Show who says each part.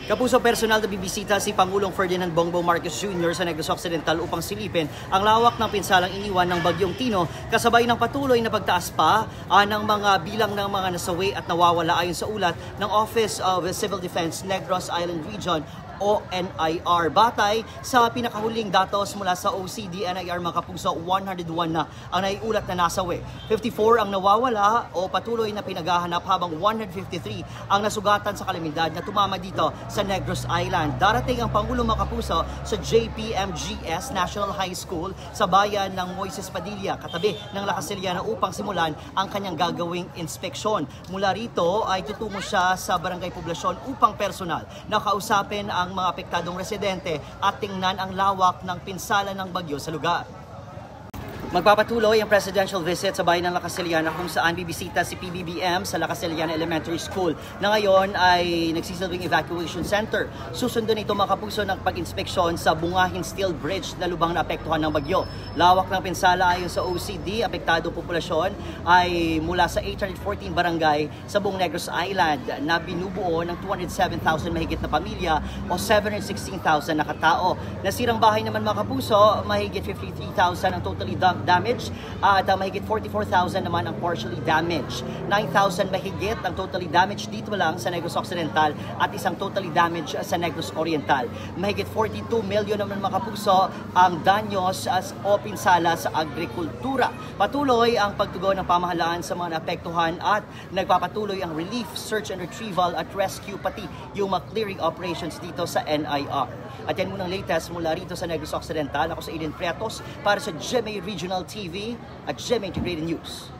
Speaker 1: Kapuso, personal na bibisita si Pangulong Ferdinand Bongbong Marcos Jr. sa Negros Occidental upang silipin ang lawak ng pinsalang iniwan ng Bagyong Tino, kasabay ng patuloy na pagtaas pa ng mga bilang ng mga nasawi at nawawala ayon sa ulat ng Office of Civil Defense Negros Island Region o NIR. Batay sa pinakahuling datos mula sa OCD-NIR, mga kapuso, 101 na ang naiulat na nasawi. 54 ang nawawala o patuloy na pinaghahanap, habang 153 ang nasugatan sa kalamidad na tumama dito sa Negros Island. Darating ang Pangulo, mga kapuso, sa JPMGS National High School sa bayan ng Moises Padilla, katabi ng La Casillana, upang simulan ang kanyang gagawing inspeksyon. Mula rito ay tutungo siya sa Barangay Poblasyon upang personal na kausapin ang mga apektadong residente at tingnan ang lawak ng pinsala ng bagyo sa lugar. Magpapatuloy ang presidential visit sa bayan ng La Casillana, kung saan bibisita si PBBM sa La Casillana Elementary School na ngayon ay nagsisilbing evacuation center. Susundan ito, mga kapuso, ng pag-inspeksyon sa Bungahin Steel Bridge na lubang naapektuhan ng bagyo. Lawak ng pinsala ayon sa OCD, apektado populasyon ay mula sa 814 barangay sa buong Negros Island na binubuo ng 207,000 mahigit na pamilya o 716,000 na katao. Nasirang bahay naman, mga kapuso, mahigit 53,000 ang totally damage at mahigit 44,000 naman ang partially damaged. 9,000 mahigit ang totally damaged dito lang sa Negros Occidental at isang totally damaged sa Negros Oriental. Mahigit 42 million naman, mga kapuso, ang danyos o pinsala sa agrikultura. Patuloy ang pagtugon ng pamahalaan sa mga naapektuhan at nagpapatuloy ang relief, search and retrieval at rescue, pati yung mga clearing operations dito sa NIR. At yan munang latest mula rito sa Negros Occidental. Ako sa Eden Pretos para sa GMA Regional TV at GMA Integrated News.